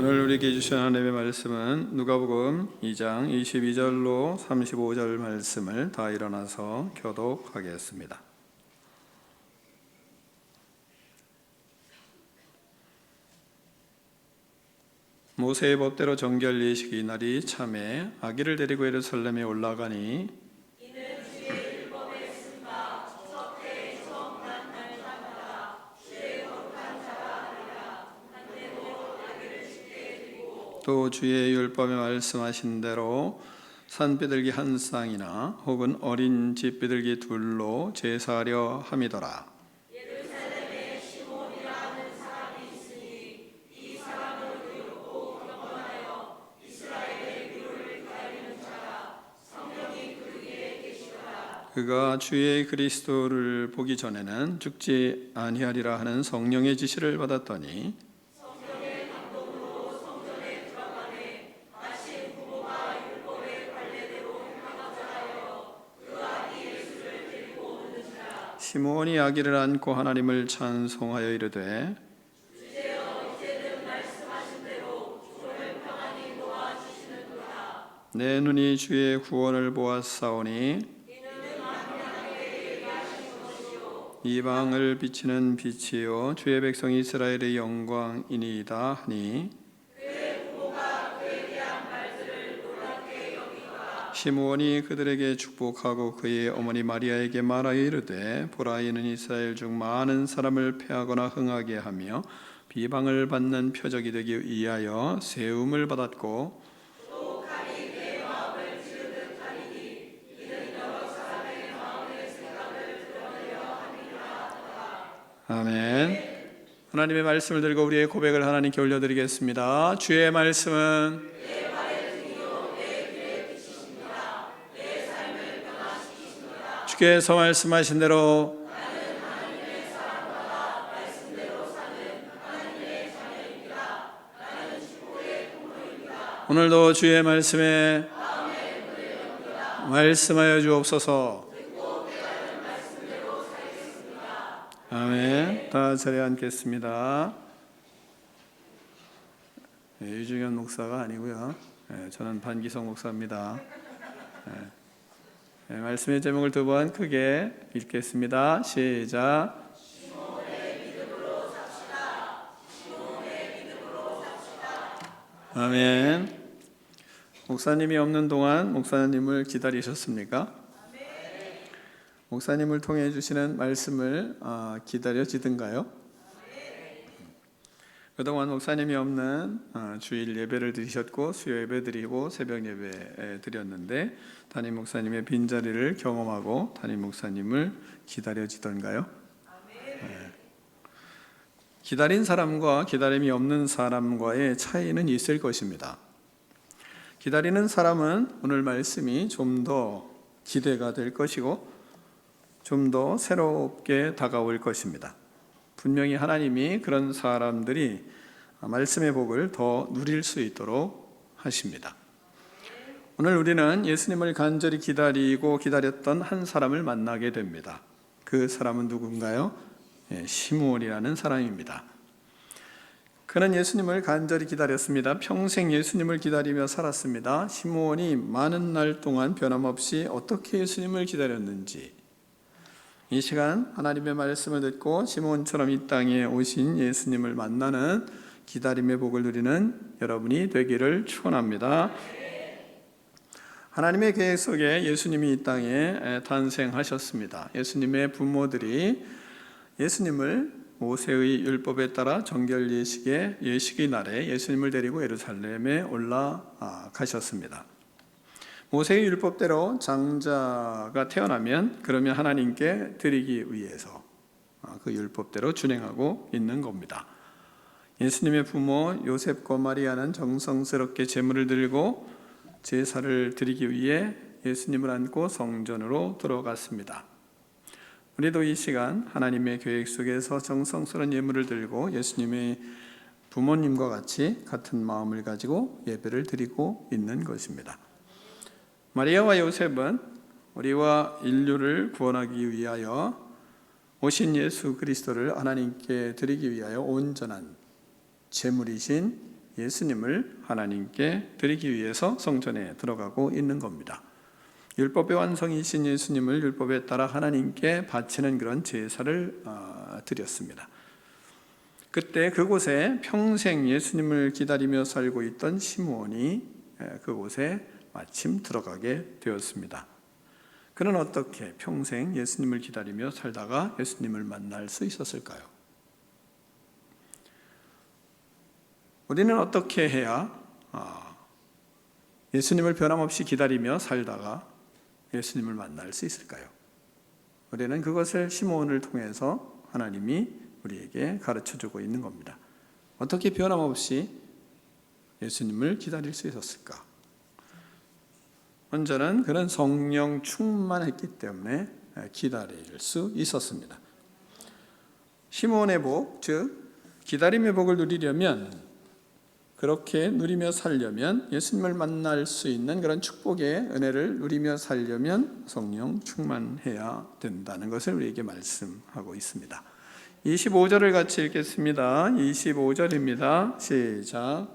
오늘 우리에게 주신 하나님의 말씀은 누가복음 2장 22절로 35절 말씀을 다 일어나서 교독하겠습니다. 모세의 법대로 정결 예식이 이날이 참에 아기를 데리고 예루살렘에 올라가니 이는 주의 율법에 쓴바 섭태에 처음 난 날짜마다 주의 거룩한 자가 아니라 한때도 아기를 죽게 드리고 또 주의 율법에 말씀하신 대로 산 비둘기 한 쌍이나 혹은 어린 집 비둘기 둘로 제사하려 함이더라. 예루살렘에 시몬이라 하는 사람이 있으니 이 사람은 의롭고 경건하여 이스라엘의 율을 가리는 자라 성령이 그에게 계시더라. 그가 주의 그리스도를 보기 전에는 죽지 아니하리라 하는 성령의 지시를 받았더니 성령의 감동으로 성전에 들어가매 마침 부모가 율법의 관례대로 행하고자 하여 그 아기 예수를 데리고 오는지라. 시므온이 아기를 안고 하나님을 찬송하여 이르되 주제여 이제는 말씀하신 대로 주를 평안히 도와주시는도다. 내 눈이 주의 구원을 보았사오니 이방을 비치는 빛이요 주의 백성 이스라엘의 영광이니이다 하니 그의 부모가 그에 대한 말들을 놀랍게 여기거라. 시므온이 그들에게 축복하고 그의 어머니 마리아에게 말하여 이르되 보라 이는 이스라엘 중 많은 사람을 패하거나 흥하게 하며 비방을 받는 표적이 되기 위하여 세움을 받았고 또 칼이 그의 마음을 찌르듯 하리니 이는 여러 사람의 마음의 생각을 드러내려 함이라 하더라. 아멘. 하나님의 말씀을 들고 우리의 고백을 하나님께 올려드리겠습니다. 주의 말씀은 내 발의 등이요 내 길의 빛이십니다. 내 삶을 변화시키십니다. 주께서 말씀하신 대로 나는 하나님의 사랑받아 말씀대로 사는 하나님의 자녀입니다. 나는 축복의 통로입니다. 오늘도 주의 말씀에 말씀하여 주옵소서. 듣고 깨닫는 말씀대로 살겠습니다. 아멘. 다 자리에 앉겠습니다. 유중현 목사가 아니고요. 저는 반기성 목사입니다. 말씀의 제목을 두 번 크게 읽겠습니다. 시작. 시몬의 믿음으로 삽시다. 시몬의 믿음으로 삽시다. 아멘. 목사님이 없는 동안 목사님을 기다리셨습니까? 목사님을 통해 주시는 말씀을 기다려지든가요? 그동안 목사님이 없는 주일 예배를 드리셨고 수요 예배 드리고 새벽 예배 드렸는데 담임 목사님의 빈자리를 경험하고 담임 목사님을 기다려지던가요? 기다린 사람과 기다림이 없는 사람과의 차이는 있을 것입니다. 기다리는 사람은 오늘 말씀이 좀 더 기대가 될 것이고 좀 더 새롭게 다가올 것입니다. 분명히 하나님이 그런 사람들이 말씀의 복을 더 누릴 수 있도록 하십니다. 오늘 우리는 예수님을 간절히 기다리고 기다렸던 한 사람을 만나게 됩니다. 그 사람은 누군가요? 시므온이라는 사람입니다. 그는 예수님을 간절히 기다렸습니다. 평생 예수님을 기다리며 살았습니다. 시므온이 많은 날 동안 변함없이 어떻게 예수님을 기다렸는지 이 시간 하나님의 말씀을 듣고 시므온처럼 이 땅에 오신 예수님을 만나는 기다림의 복을 누리는 여러분이 되기를 축원합니다. 하나님의 계획 속에 예수님이 이 땅에 탄생하셨습니다. 예수님의 부모들이 예수님을 모세의 율법에 따라 정결 예식의 날에 예수님을 데리고 예루살렘에 올라가셨습니다. 모세의 율법대로 장자가 태어나면 그러면 하나님께 드리기 위해서 그 율법대로 준행하고 있는 겁니다. 예수님의 부모 요셉과 마리아는 정성스럽게 제물을 들고 제사를 드리기 위해 예수님을 안고 성전으로 들어갔습니다. 우리도 이 시간 하나님의 계획 속에서 정성스러운 예물을 들고 예수님의 부모님과 같은 마음을 가지고 예배를 드리고 있는 것입니다. 마리아와 요셉은 우리와 인류를 구원하기 위하여 오신 예수 그리스도를 하나님께 드리기 위하여 온전한 제물이신 예수님을 하나님께 드리기 위해서 성전에 들어가고 있는 겁니다. 율법의 완성이신 예수님을 율법에 따라 하나님께 바치는 그런 제사를 드렸습니다. 그때 그곳에 평생 예수님을 기다리며 살고 있던 시므온이 그곳에 마침 들어가게 되었습니다. 그는 어떻게 평생 예수님을 기다리며 살다가 예수님을 만날 수 있었을까요? 우리는 어떻게 해야 예수님을 변함없이 기다리며 살다가 예수님을 만날 수 있을까요? 우리는 그것을 시므온을 통해서 하나님이 우리에게 가르쳐주고 있는 겁니다. 어떻게 변함없이 예수님을 기다릴 수 있었을까? 먼저는 그는 성령 충만했기 때문에 기다릴 수 있었습니다. 시므온의 복, 즉 기다림의 복을 누리려면, 그렇게 누리며 살려면, 예수님을 만날 수 있는 그런 축복의 은혜를 누리며 살려면 성령 충만해야 된다는 것을 우리에게 말씀하고 있습니다. 25절을 같이 읽겠습니다. 25절입니다. 시작.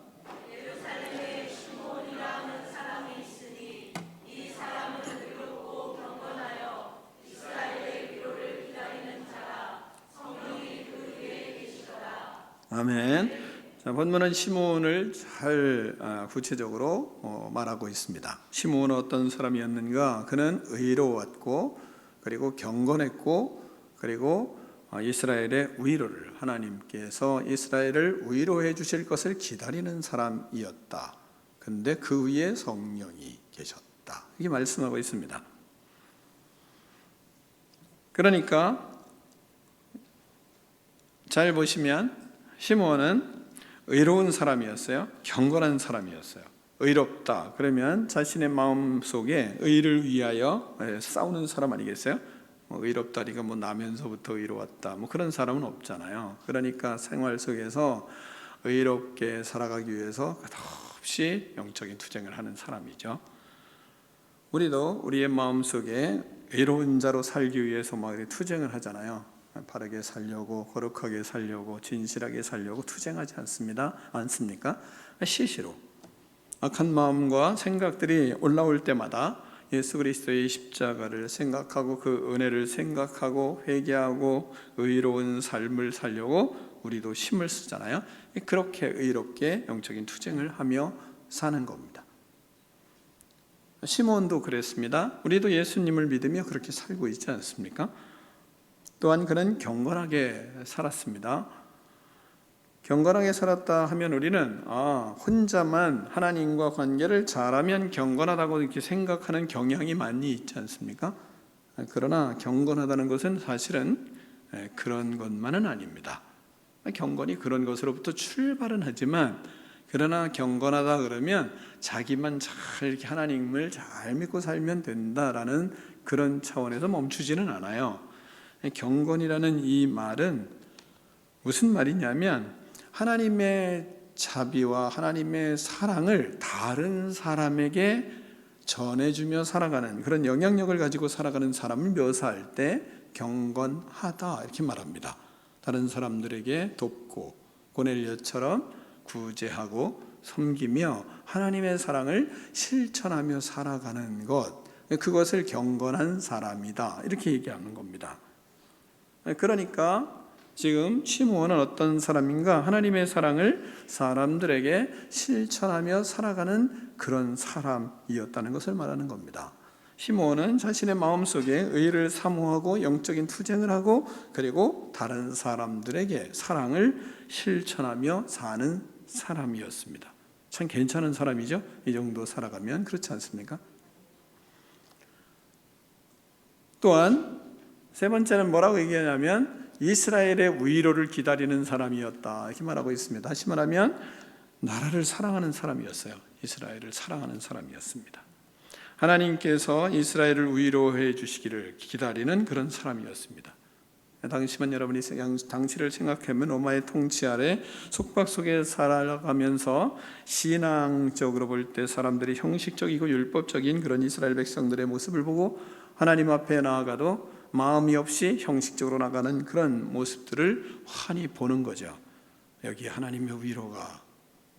예루살렘에 시므온이라는 사람이 있으니 이 사람은 의롭고 경건하여 이스라엘의 위로를 기다리는 자라. 성령이 그 위에 계시더라. 아멘. 자, 본문은 시므온을 잘 구체적으로 말하고 있습니다. 시므온은 어떤 사람이었는가? 그는 의로웠고, 그리고 경건했고, 그리고 이스라엘의 위로를, 하나님께서 이스라엘을 위로해 주실 것을 기다리는 사람이었다. 그런데 그 위에 성령이 계셨다. 이게 말씀하고 있습니다. 그러니까 잘 보시면 시므온은 의로운 사람이었어요. 경건한 사람이었어요. 의롭다 그러면 자신의 마음속에 의를 위하여 싸우는 사람 아니겠어요? 의롭다니까 나면서부터 의로웠다 그런 사람은 없잖아요. 그러니까 생활 속에서 의롭게 살아가기 위해서 끝없이 영적인 투쟁을 하는 사람이죠. 우리도 우리의 마음속에 의로운 자로 살기 위해서 투쟁을 하잖아요. 바르게 살려고, 거룩하게 살려고, 진실하게 살려고 투쟁하지 않습니까? 시시로 악한 마음과 생각들이 올라올 때마다 예수 그리스도의 십자가를 생각하고 그 은혜를 생각하고 회개하고 의로운 삶을 살려고 우리도 힘을 쓰잖아요. 그렇게 의롭게 영적인 투쟁을 하며 사는 겁니다. 시므온도 그랬습니다. 우리도 예수님을 믿으며 그렇게 살고 있지 않습니까? 또한 그는 경건하게 살았습니다. 경건하게 살았다 하면 우리는 혼자만 하나님과 관계를 잘하면 경건하다고 이렇게 생각하는 경향이 많이 있지 않습니까? 그러나 경건하다는 것은 사실은 그런 것만은 아닙니다. 경건이 그런 것으로부터 출발은 하지만, 그러나 경건하다 그러면 자기만 잘 이렇게 하나님을 잘 믿고 살면 된다라는 그런 차원에서 멈추지는 않아요. 경건이라는 이 말은 무슨 말이냐면, 하나님의 자비와 하나님의 사랑을 다른 사람에게 전해주며 살아가는 그런 영향력을 가지고 살아가는 사람을 묘사할 때 경건하다 이렇게 말합니다. 다른 사람들에게 돕고 고넬료처럼 구제하고 섬기며 하나님의 사랑을 실천하며 살아가는 것, 그것을 경건한 사람이다 이렇게 얘기하는 겁니다. 그러니까 지금 시므온은 어떤 사람인가? 하나님의 사랑을 사람들에게 실천하며 살아가는 그런 사람이었다는 것을 말하는 겁니다. 시므온은 자신의 마음속에 의를 사모하고 영적인 투쟁을 하고, 그리고 다른 사람들에게 사랑을 실천하며 사는 사람이었습니다. 참 괜찮은 사람이죠? 이 정도 살아가면. 그렇지 않습니까? 또한 세 번째는 뭐라고 얘기하냐면 이스라엘의 위로를 기다리는 사람이었다 이렇게 말하고 있습니다. 다시 말하면 나라를 사랑하는 사람이었어요. 이스라엘을 사랑하는 사람이었습니다. 하나님께서 이스라엘을 위로해 주시기를 기다리는 그런 사람이었습니다. 당시만 여러분이 당시를 생각하면 로마의 통치 아래 속박 속에 살아가면서 신앙적으로 볼 때 사람들이 형식적이고 율법적인 그런 이스라엘 백성들의 모습을 보고 하나님 앞에 나아가도 마음이 없이 형식적으로 나가는 그런 모습들을 환히 보는 거죠. 여기 하나님의 위로가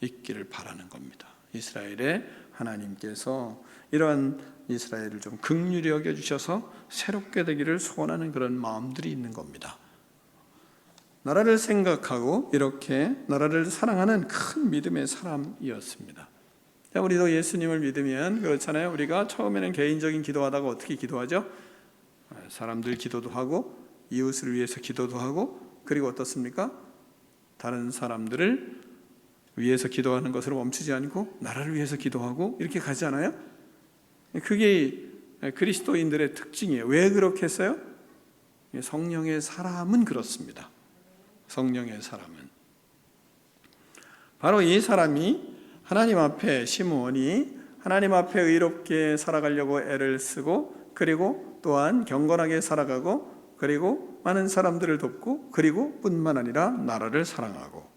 있기를 바라는 겁니다. 이스라엘의 하나님께서 이러한 이스라엘을 좀 긍휼히 여겨주셔서 새롭게 되기를 소원하는 그런 마음들이 있는 겁니다. 나라를 생각하고 이렇게 나라를 사랑하는 큰 믿음의 사람이었습니다. 우리도 예수님을 믿으면 그렇잖아요. 우리가 처음에는 개인적인 기도하다가 어떻게 기도하죠? 사람들 기도도 하고 이웃을 위해서 기도도 하고, 그리고 어떻습니까? 다른 사람들을 위해서 기도하는 것으로 멈추지 않고 나라를 위해서 기도하고 이렇게 가지 않아요? 그게 그리스도인들의 특징이에요. 왜 그렇게 했어요? 성령의 사람은 그렇습니다. 성령의 사람은 바로 이 사람이 하나님 앞에, 시므온이 하나님 앞에 의롭게 살아가려고 애를 쓰고, 그리고 또한 경건하게 살아가고, 그리고 많은 사람들을 돕고, 그리고 뿐만 아니라 나라를 사랑하고,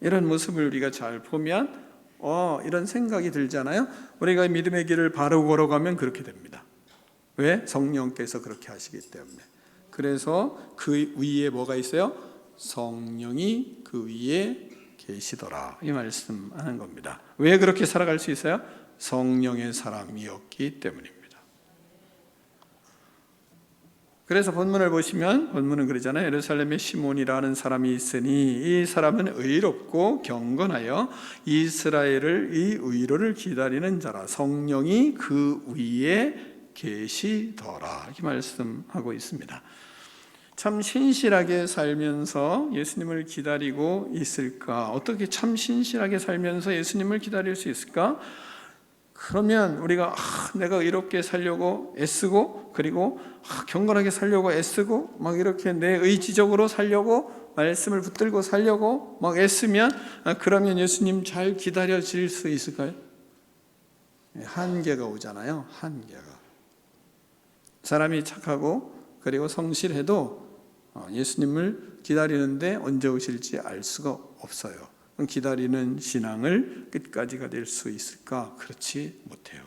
이런 모습을 우리가 잘 보면 이런 생각이 들잖아요. 우리가 믿음의 길을 바로 걸어가면 그렇게 됩니다. 왜? 성령께서 그렇게 하시기 때문에. 그래서 그 위에 뭐가 있어요? 성령이 그 위에 계시더라, 이 말씀하는 겁니다. 왜 그렇게 살아갈 수 있어요? 성령의 사람이었기 때문입니다. 그래서 본문을 보시면, 본문은 그러잖아요. 예루살렘에 시몬이라는 사람이 있으니 이 사람은 의롭고 경건하여 이스라엘을 이 위로를 기다리는 자라, 성령이 그 위에 계시더라, 이렇게 말씀하고 있습니다. 참 신실하게 살면서 예수님을 기다리고 있을까? 어떻게 참 신실하게 살면서 예수님을 기다릴 수 있을까? 그러면 우리가 내가 의롭게 살려고 애쓰고, 그리고 경건하게 살려고 애쓰고, 막 이렇게 내 의지적으로 살려고, 말씀을 붙들고 살려고 막 애쓰면, 그러면 예수님 잘 기다려질 수 있을까요? 한계가 오잖아요. 한계가. 사람이 착하고 그리고 성실해도 예수님을 기다리는데 언제 오실지 알 수가 없어요. 기다리는 신앙을 끝까지가 될 수 있을까? 그렇지 못해요.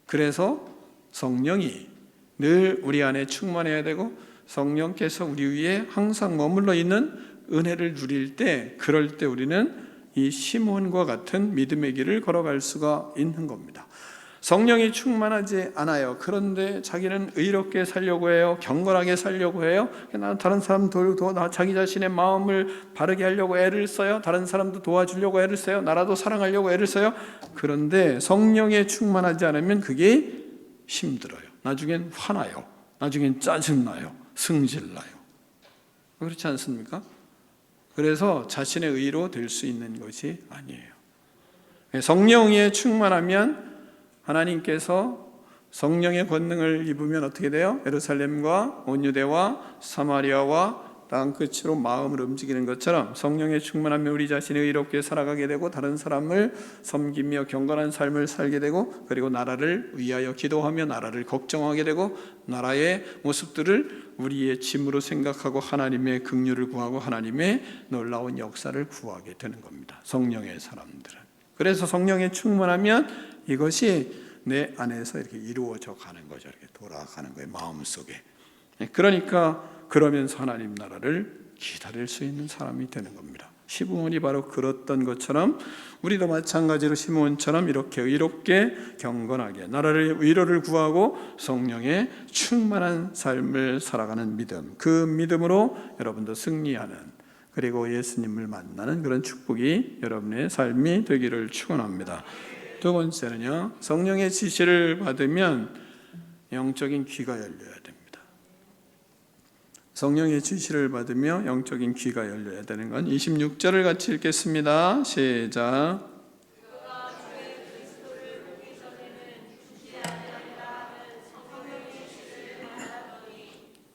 그래서 성령이 늘 우리 안에 충만해야 되고, 성령께서 우리 위에 항상 머물러 있는 은혜를 누릴 때, 그럴 때 우리는 이 시몬과 같은 믿음의 길을 걸어갈 수가 있는 겁니다. 성령이 충만하지 않아요. 그런데 자기는 의롭게 살려고 해요. 경건하게 살려고 해요. 다른 사람들도 자기 자신의 마음을 바르게 하려고 애를 써요. 다른 사람도 도와주려고 애를 써요. 나라도 사랑하려고 애를 써요. 그런데 성령에 충만하지 않으면 그게 힘들어요. 나중엔 화나요. 나중엔 짜증나요. 승질나요. 그렇지 않습니까? 그래서 자신의 의로 될 수 있는 것이 아니에요. 성령에 충만하면 하나님께서 성령의 권능을 입으면 어떻게 돼요? 예루살렘과 온 유대와 사마리아와 땅끝으로 마음을 움직이는 것처럼 성령에 충만하면 우리 자신이 의롭게 살아가게 되고, 다른 사람을 섬기며 경건한 삶을 살게 되고, 그리고 나라를 위하여 기도하며 나라를 걱정하게 되고, 나라의 모습들을 우리의 짐으로 생각하고 하나님의 긍휼을 구하고 하나님의 놀라운 역사를 구하게 되는 겁니다. 성령의 사람들은. 그래서 성령에 충만하면 이것이 내 안에서 이렇게 이루어져 가는 거죠. 이렇게 돌아가는 거예요, 마음속에. 그러니까 그러면서 하나님 나라를 기다릴 수 있는 사람이 되는 겁니다. 시므온이 바로 그랬던 것처럼 우리도 마찬가지로 시므온처럼 이렇게 의롭게 경건하게 나라를 위로를 구하고 성령의 충만한 삶을 살아가는 믿음, 그 믿음으로 여러분도 승리하는, 그리고 예수님을 만나는 그런 축복이 여러분의 삶이 되기를 축원합니다. 두 번째는요, 성령의 지시를 받으면 영적인 귀가 열려야 됩니다. 성령의 지시를 받으며 영적인 귀가 열려야 되는 건 26절을 같이 읽겠습니다. 시작.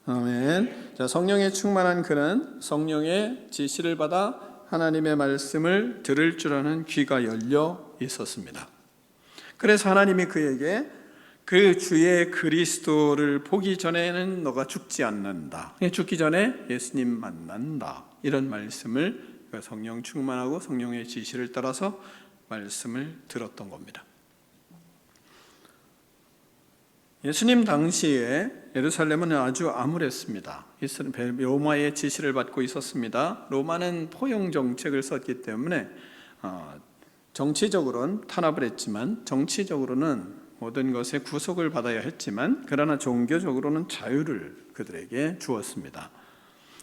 아멘. 자, 성령에 충만한 그는 성령의 지시를 받아 하나님의 말씀을 들을 줄 아는 귀가 열려 있었습니다. 그래서 하나님이 그에게 그 주의 그리스도를 보기 전에는 너가 죽지 않는다. 죽기 전에 예수님 만난다. 이런 말씀을 성령 충만하고 성령의 지시를 따라서 말씀을 들었던 겁니다. 예수님 당시에 예루살렘은 아주 암울했습니다. 로마의 지시를 받고 있었습니다. 로마는 포용 정책을 썼기 때문에 정치적으로는 탄압을 했지만, 정치적으로는 모든 것에 구속을 받아야 했지만, 그러나 종교적으로는 자유를 그들에게 주었습니다.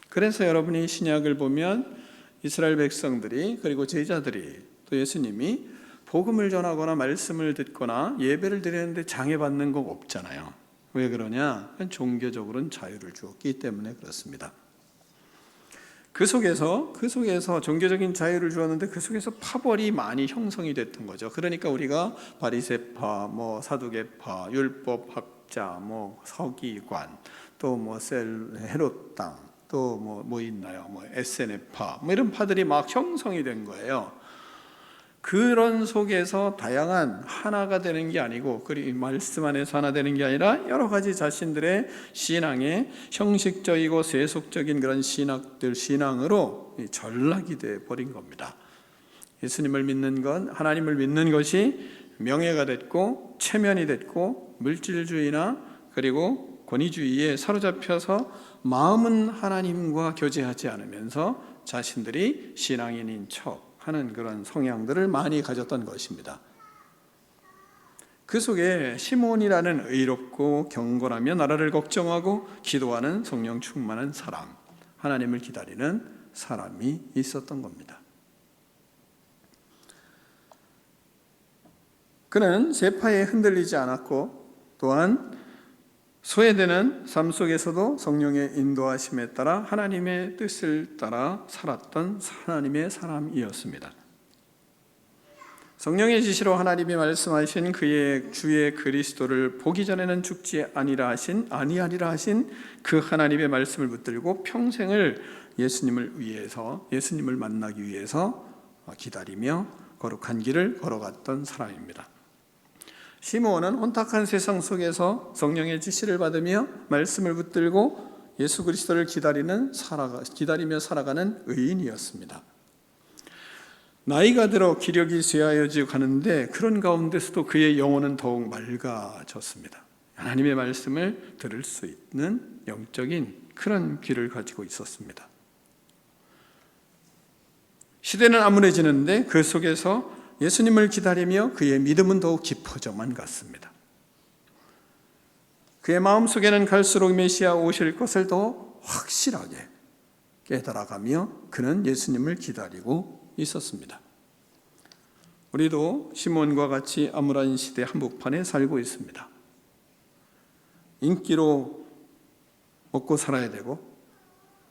그래서 여러분이 신약을 보면 이스라엘 백성들이, 그리고 제자들이, 또 예수님이 복음을 전하거나 말씀을 듣거나 예배를 드리는데 장애받는 거 없잖아요. 왜 그러냐? 종교적으로는 자유를 주었기 때문에 그렇습니다. 그 속에서 종교적인 자유를 주었는데 그 속에서 파벌이 많이 형성이 됐던 거죠. 그러니까 우리가 바리새파, 사두개파, 율법학자, 서기관, 또 헤롯 땅, 또 있나요? 에세네파, 이런 파들이 막 형성이 된 거예요. 그런 속에서 다양한 하나가 되는 게 아니고, 그리고 말씀 안에서 하나 되는 게 아니라 여러 가지 자신들의 신앙에 형식적이고 세속적인 그런 신앙으로 전락이 돼 버린 겁니다. 예수님을 믿는 건, 하나님을 믿는 것이 명예가 됐고 체면이 됐고, 물질주의나 그리고 권위주의에 사로잡혀서 마음은 하나님과 교제하지 않으면서 자신들이 신앙인인 척 하는 그런 성향들을 많이 가졌던 것입니다. 그 속에 시몬이라는 의롭고 경건하며 나라를 걱정하고 기도하는 성령 충만한 사람, 하나님을 기다리는 사람이 있었던 겁니다. 그는 세파에 흔들리지 않았고, 또한 소외되는 삶 속에서도 성령의 인도하심에 따라 하나님의 뜻을 따라 살았던 하나님의 사람이었습니다. 성령의 지시로 하나님이 말씀하신 그의 주의 그리스도를 보기 전에는 죽지 아니하리라 하신 그 하나님의 말씀을 붙들고 평생을 예수님을 만나기 위해서 기다리며 거룩한 길을 걸어갔던 사람입니다. 시므온은 혼탁한 세상 속에서 성령의 지시를 받으며 말씀을 붙들고 예수 그리스도를 기다리며 살아가는 의인이었습니다. 나이가 들어 기력이 쇠하여지고 가는데, 그런 가운데서도 그의 영혼은 더욱 맑아졌습니다. 하나님의 말씀을 들을 수 있는 영적인 그런 귀를 가지고 있었습니다. 시대는 암울해지는데 그 속에서 예수님을 기다리며 그의 믿음은 더욱 깊어져만 갔습니다. 그의 마음속에는 갈수록 메시아 오실 것을 더 확실하게 깨달아가며 그는 예수님을 기다리고 있었습니다. 우리도 시몬과 같이 암울한 시대 한복판에 살고 있습니다. 인기로 먹고 살아야 되고,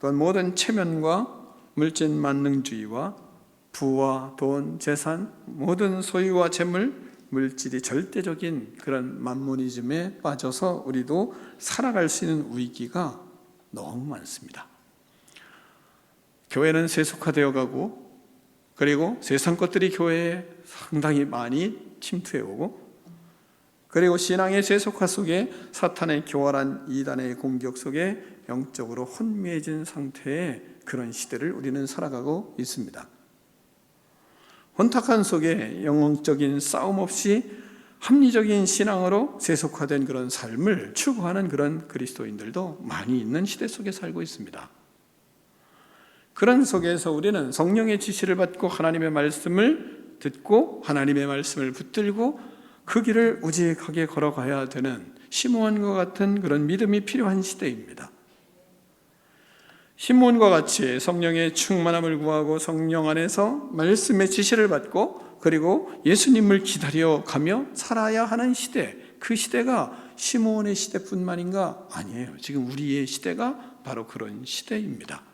또한 모든 체면과 물질 만능주의와 부와 돈, 재산, 모든 소유와 재물, 물질이 절대적인 그런 만모니즘에 빠져서 우리도 살아갈 수 있는 위기가 너무 많습니다. 교회는 세속화되어 가고, 그리고 세상 것들이 교회에 상당히 많이 침투해 오고, 그리고 신앙의 세속화 속에 사탄의 교활한 이단의 공격 속에 영적으로 혼미해진 상태의 그런 시대를 우리는 살아가고 있습니다. 혼탁한 속에 영적인 싸움 없이 합리적인 신앙으로 세속화된 그런 삶을 추구하는 그런 그리스도인들도 많이 있는 시대 속에 살고 있습니다. 그런 속에서 우리는 성령의 지시를 받고 하나님의 말씀을 듣고 하나님의 말씀을 붙들고 그 길을 우직하게 걸어가야 되는 시므온과 같은 그런 믿음이 필요한 시대입니다. 시므온과 같이 성령의 충만함을 구하고 성령 안에서 말씀의 지시를 받고 그리고 예수님을 기다려 가며 살아야 하는 시대, 그 시대가 시므온의 시대뿐만인가? 아니에요. 지금 우리의 시대가 바로 그런 시대입니다.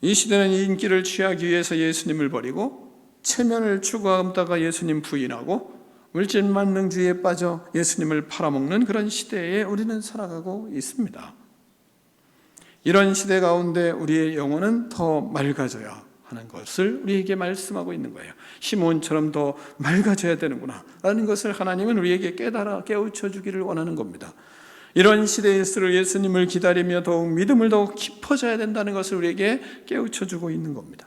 이 시대는 인기를 취하기 위해서 예수님을 버리고 체면을 추구하다가 예수님 부인하고 물질 만능주의에 빠져 예수님을 팔아먹는 그런 시대에 우리는 살아가고 있습니다. 이런 시대 가운데 우리의 영혼은 더 맑아져야 하는 것을 우리에게 말씀하고 있는 거예요. 시므온처럼 더 맑아져야 되는구나 라는 것을 하나님은 우리에게 깨우쳐 주기를 원하는 겁니다. 이런 시대일수록 예수님을 기다리며 더욱 믿음을 더욱 깊어져야 된다는 것을 우리에게 깨우쳐 주고 있는 겁니다.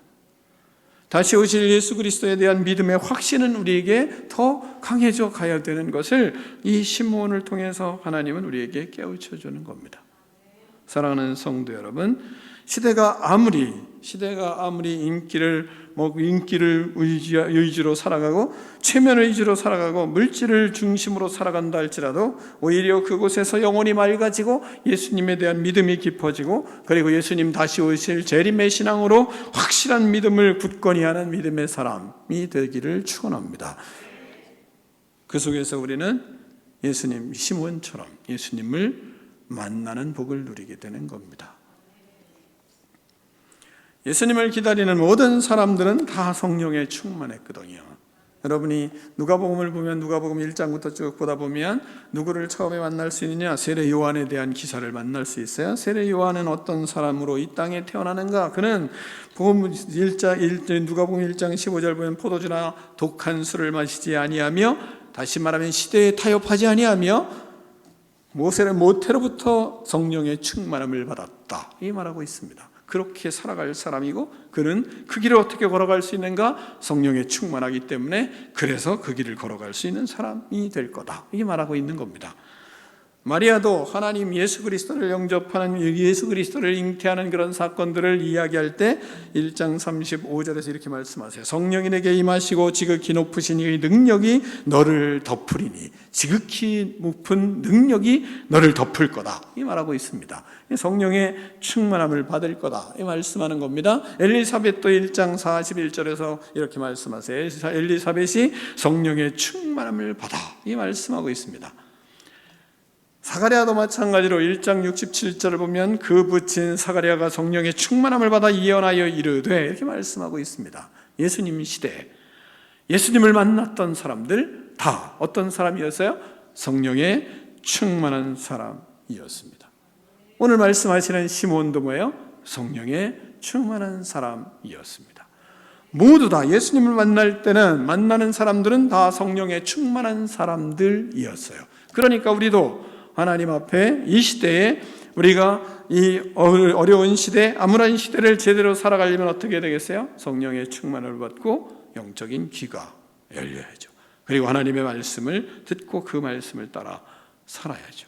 다시 오실 예수 그리스도에 대한 믿음의 확신은 우리에게 더 강해져 가야 되는 것을 이 시므온을 통해서 하나님은 우리에게 깨우쳐 주는 겁니다. 사랑하는 성도 여러분, 시대가 아무리 인기를 인기를 의지로 살아가고 체면을 의지로 살아가고 물질을 중심으로 살아간다 할지라도 오히려 그곳에서 영혼이 맑아지고 예수님에 대한 믿음이 깊어지고 그리고 예수님 다시 오실 재림의 신앙으로 확실한 믿음을 굳건히 하는 믿음의 사람이 되기를 축원합니다. 그 속에서 우리는 예수님 시몬처럼 예수님을 만나는 복을 누리게 되는 겁니다. 예수님을 기다리는 모든 사람들은 다 성령에 충만했거든요. 여러분이 누가복음을 보면 누가복음 1장부터 쭉 보다 보면 누구를 처음에 만날 수 있느냐? 세례 요한에 대한 기사를 만날 수 있어요. 세례 요한은 어떤 사람으로 이 땅에 태어나는가? 그는 누가복음 1장 15절 보면 포도주나 독한 술을 마시지 아니하며 다시 말하면 시대에 타협하지 아니하며 모태로부터 성령의 충만함을 받았다 이 말하고 있습니다. 그렇게 살아갈 사람이고 그는 그 길을 어떻게 걸어갈 수 있는가? 성령에 충만하기 때문에 그래서 그 길을 걸어갈 수 있는 사람이 될 거다 이게 말하고 있는 겁니다. 마리아도 하나님 예수 그리스도를 영접하는 예수 그리스도를 잉태하는 그런 사건들을 이야기할 때 1장 35절에서 이렇게 말씀하세요. 성령이 내게 임하시고 지극히 높으신 이의 능력이 너를 덮으리니 지극히 높은 능력이 너를 덮을 거다 이 말하고 있습니다. 성령의 충만함을 받을 거다 이 말씀하는 겁니다. 엘리사벳도 1장 41절에서 이렇게 말씀하세요. 엘리사벳이 성령의 충만함을 받아 이 말씀하고 있습니다. 사가랴도 마찬가지로 1장 67절을 보면 그 붙인 사가랴가 성령의 충만함을 받아 예언하여 이르되 이렇게 말씀하고 있습니다. 예수님 시대 예수님을 만났던 사람들 다 어떤 사람이었어요? 성령의 충만한 사람이었습니다. 오늘 말씀하시는 시몬도 뭐예요? 성령의 충만한 사람이었습니다. 모두 다 예수님을 만날 때는 만나는 사람들은 다 성령의 충만한 사람들이었어요. 그러니까 우리도 하나님 앞에 이 시대에 우리가 이 어려운 시대, 암울한 시대를 제대로 살아가려면 어떻게 되겠어요? 성령의 충만을 받고 영적인 귀가 열려야죠. 그리고 하나님의 말씀을 듣고 그 말씀을 따라 살아야죠.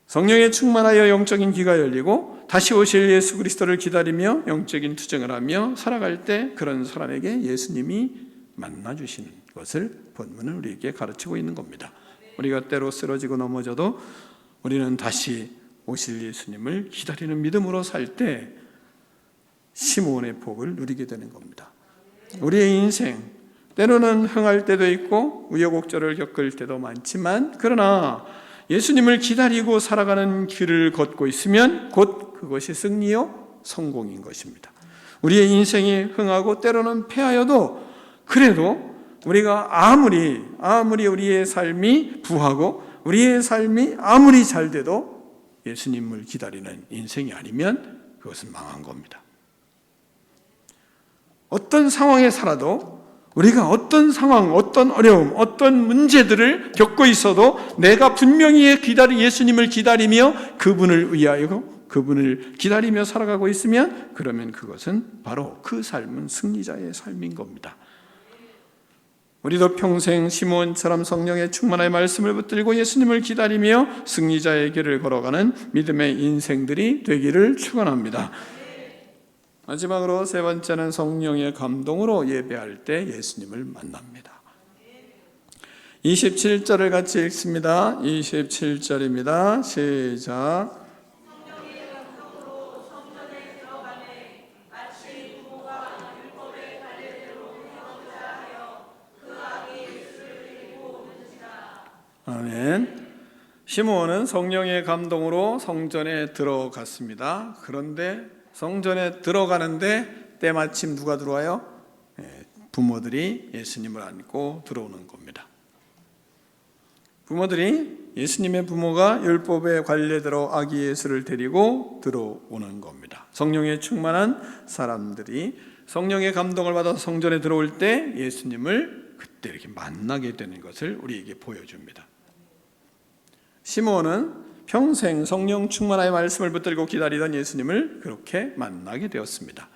성령에 충만하여 영적인 귀가 열리고 다시 오실 예수 그리스도를 기다리며 영적인 투쟁을 하며 살아갈 때 그런 사람에게 예수님이 만나주시는 것을 본문은 우리에게 가르치고 있는 겁니다. 우리가 때로 쓰러지고 넘어져도 우리는 다시 오실 예수님을 기다리는 믿음으로 살 때 시몬의 복을 누리게 되는 겁니다. 우리의 인생 때로는 흥할 때도 있고 우여곡절을 겪을 때도 많지만 그러나 예수님을 기다리고 살아가는 길을 걷고 있으면 곧 그것이 승리요 성공인 것입니다. 우리의 인생이 흥하고 때로는 패하여도 그래도 우리가 아무리 우리의 삶이 부하고 우리의 삶이 아무리 잘 돼도 예수님을 기다리는 인생이 아니면 그것은 망한 겁니다. 어떤 상황에 살아도 우리가 어떤 상황, 어떤 어려움, 어떤 문제들을 겪고 있어도 내가 분명히 예수님을 기다리며 그분을 위하여 그분을 기다리며 살아가고 있으면 그러면 그것은 바로 그 삶은 승리자의 삶인 겁니다. 우리도 평생 시몬처럼 성령의 충만한 말씀을 붙들고 예수님을 기다리며 승리자의 길을 걸어가는 믿음의 인생들이 되기를 축원합니다. 마지막으로 세 번째는 성령의 감동으로 예배할 때 예수님을 만납니다. 27절을 같이 읽습니다. 27절입니다. 시작. 아멘. 시므온은 성령의 감동으로 성전에 들어갔습니다. 그런데 성전에 들어가는데 때마침 누가 들어와요? 부모들이 예수님을 안고 들어오는 겁니다. 부모들이 예수님의 부모가 율법의 관례대로 아기 예수를 데리고 들어오는 겁니다. 성령에 충만한 사람들이 성령의 감동을 받아서 성전에 들어올 때 예수님을 그때 이렇게 만나게 되는 것을 우리에게 보여줍니다. 시므온은 평생 성령 충만하여 말씀을 붙들고 기다리던 예수님을 그렇게 만나게 되었습니다.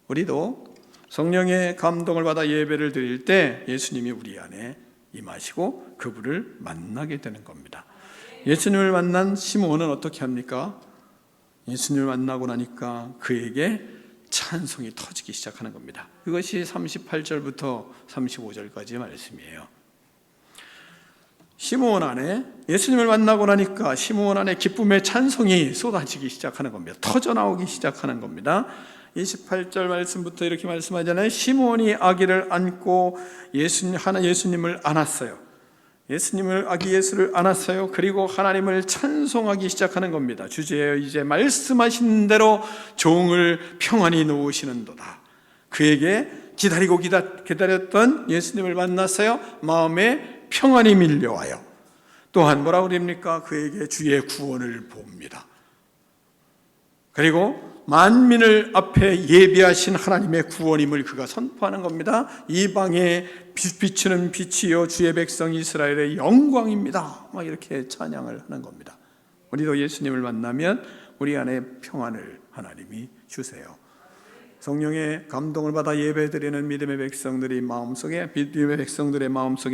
우리도 성령의 감동을 받아 예배를 드릴 때 예수님이 우리 안에 임하시고 그분을 만나게 되는 겁니다. 예수님을 만난 시므온은 어떻게 합니까? 예수님을 만나고 나니까 그에게 찬송이 터지기 시작하는 겁니다. 그것이 38절부터 35절까지의 말씀이에요. 시므온 안에 예수님을 만나고 나니까 시므온 안에 기쁨의 찬송이 쏟아지기 시작하는 겁니다. 터져나오기 시작하는 겁니다. 28절 말씀부터 이렇게 말씀하잖아요. 시므온이 아기를 안고 예수님을 안았어요. 아기 예수를 안았어요. 그리고 하나님을 찬송하기 시작하는 겁니다. 주제여 이제 말씀하신 대로 종을 평안히 놓으시는도다. 그에게 기다리고 기다렸던 예수님을 만났어요. 마음에 평안이 밀려와요. 또한 뭐라고 그럽니까? 그에게 주의 구원을 봅니다. 그리고 만민을 앞에 예비하신 하나님의 구원임을 그가 선포하는 겁니다. 이방에 비추는 빛이요 주의 백성 이스라엘의 영광입니다. 막 이렇게 찬양을 하는 겁니다. 우리도 예수님을 만나면 우리 안에 평안을 하나님이 주세요. 성령의 감동을 받아 예배드리는 믿음의 백성들의 마음속에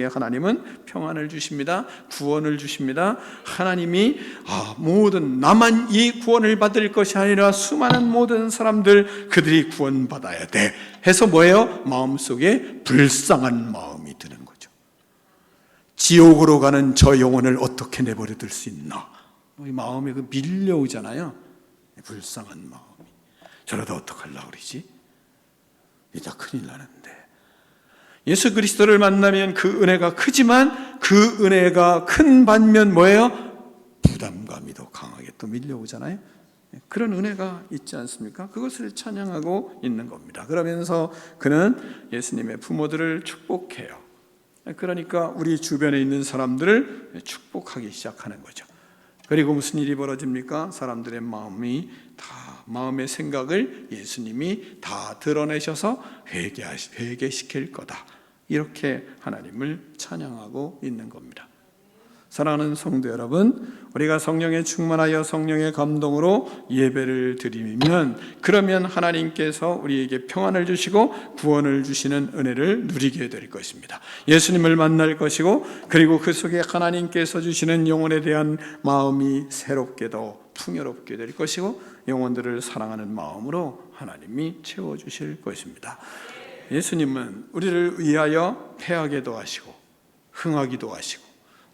하나님은 평안을 주십니다. 구원을 주십니다. 하나님이 모든 나만 이 구원을 받을 것이 아니라 수많은 모든 사람들 그들이 구원받아야 돼 해서 뭐예요? 마음속에 불쌍한 마음이 드는 거죠. 지옥으로 가는 저 영혼을 어떻게 내버려 둘 수 있나? 마음에 밀려오잖아요. 불쌍한 마음. 저러다 어떡하려고 그러지? 이다 큰일 나는데. 예수 그리스도를 만나면 그 은혜가 크지만 그 은혜가 큰 반면 뭐예요? 부담감이 더 강하게 또 밀려오잖아요. 그런 은혜가 있지 않습니까? 그것을 찬양하고 있는 겁니다. 그러면서 그는 예수님의 부모들을 축복해요. 그러니까 우리 주변에 있는 사람들을 축복하기 시작하는 거죠. 그리고 무슨 일이 벌어집니까? 사람들의 마음의 생각을 예수님이 다 드러내셔서 회개시킬 거다. 이렇게 하나님을 찬양하고 있는 겁니다. 사랑하는 성도 여러분, 우리가 성령에 충만하여 성령의 감동으로 예배를 드리면 그러면 하나님께서 우리에게 평안을 주시고 구원을 주시는 은혜를 누리게 될 것입니다. 예수님을 만날 것이고 그리고 그 속에 하나님께서 주시는 영혼에 대한 마음이 새롭게도 풍요롭게 될 것이고 영혼들을 사랑하는 마음으로 하나님이 채워주실 것입니다. 예수님은 우리를 위하여 패하게도 하시고 흥하기도 하시고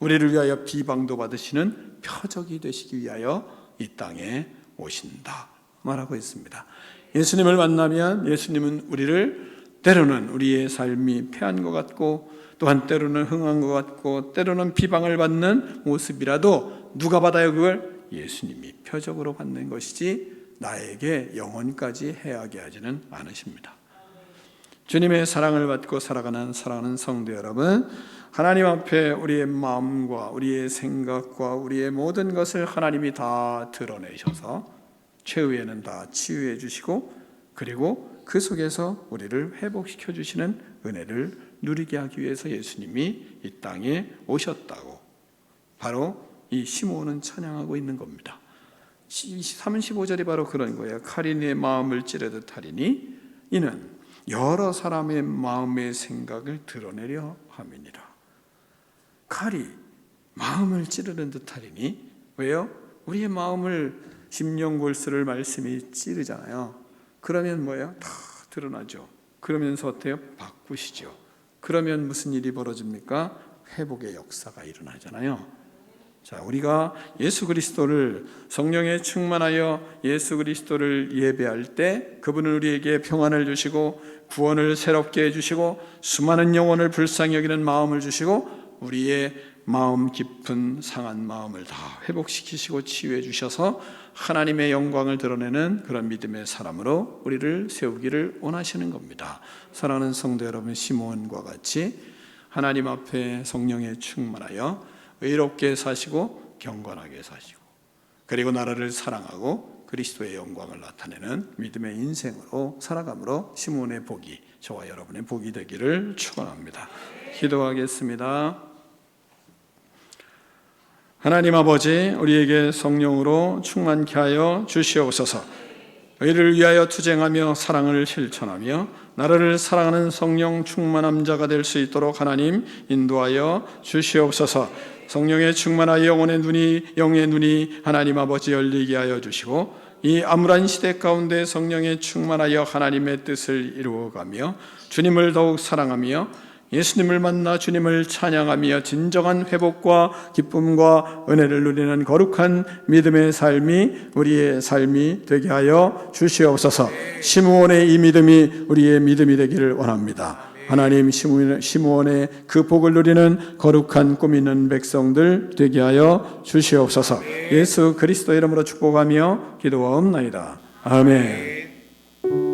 우리를 위하여 비방도 받으시는 표적이 되시기 위하여 이 땅에 오신다 말하고 있습니다. 예수님을 만나면 예수님은 우리를 때로는 우리의 삶이 패한 것 같고 또한 때로는 흥한 것 같고 때로는 비방을 받는 모습이라도 누가 받아요? 그걸? 예수님이 표적으로 받는 것이지 나에게 영원까지 해하게 하지는 않으십니다. 주님의 사랑을 받고 살아가는 사랑하는 성도 여러분, 하나님 앞에 우리의 마음과 우리의 생각과 우리의 모든 것을 하나님이 다 드러내셔서 최후에는 다 치유해 주시고 그리고 그 속에서 우리를 회복시켜 주시는 은혜를 누리게 하기 위해서 예수님이 이 땅에 오셨다고 바로 이 시므온은 찬양하고 있는 겁니다. 35절이 바로 그런 거예요. 칼이 내 마음을 찌르듯 하리니 이는 여러 사람의 마음의 생각을 드러내려 함이니라. 칼이 마음을 찌르는 듯 하리니 왜요? 우리의 마음을 심령골수를 말씀이 찌르잖아요. 그러면 뭐예요? 다 드러나죠. 그러면서 어때요? 바꾸시죠. 그러면 무슨 일이 벌어집니까? 회복의 역사가 일어나잖아요. 자, 우리가 예수 그리스도를 성령에 충만하여 예수 그리스도를 예배할 때 그분은 우리에게 평안을 주시고 구원을 새롭게 해주시고 수많은 영혼을 불쌍히 여기는 마음을 주시고 우리의 마음 깊은 상한 마음을 다 회복시키시고 치유해 주셔서 하나님의 영광을 드러내는 그런 믿음의 사람으로 우리를 세우기를 원하시는 겁니다. 사랑하는 성도 여러분, 시므온과 같이 하나님 앞에 성령에 충만하여 의롭게 사시고 경건하게 사시고 그리고 나라를 사랑하고 그리스도의 영광을 나타내는 믿음의 인생으로 살아감으로 시므온의 복이 저와 여러분의 복이 되기를 축원합니다. 기도하겠습니다. 하나님 아버지, 우리에게 성령으로 충만케 하여 주시옵소서. 의를 위하여 투쟁하며 사랑을 실천하며 나라를 사랑하는 성령 충만한 자가 될 수 있도록 하나님 인도하여 주시옵소서. 성령의 충만하여 영의 눈이 하나님 아버지 열리게 하여 주시고 이 암울한 시대 가운데 성령에 충만하여 하나님의 뜻을 이루어가며 주님을 더욱 사랑하며 예수님을 만나 주님을 찬양하며 진정한 회복과 기쁨과 은혜를 누리는 거룩한 믿음의 삶이 우리의 삶이 되게 하여 주시옵소서. 시므온의 이 믿음이 우리의 믿음이 되기를 원합니다. 하나님, 시므온의 그 복을 누리는 거룩한 꿈 있는 백성들 되게 하여 주시옵소서. 예수 그리스도 이름으로 축복하며 기도하옵나이다. 아멘.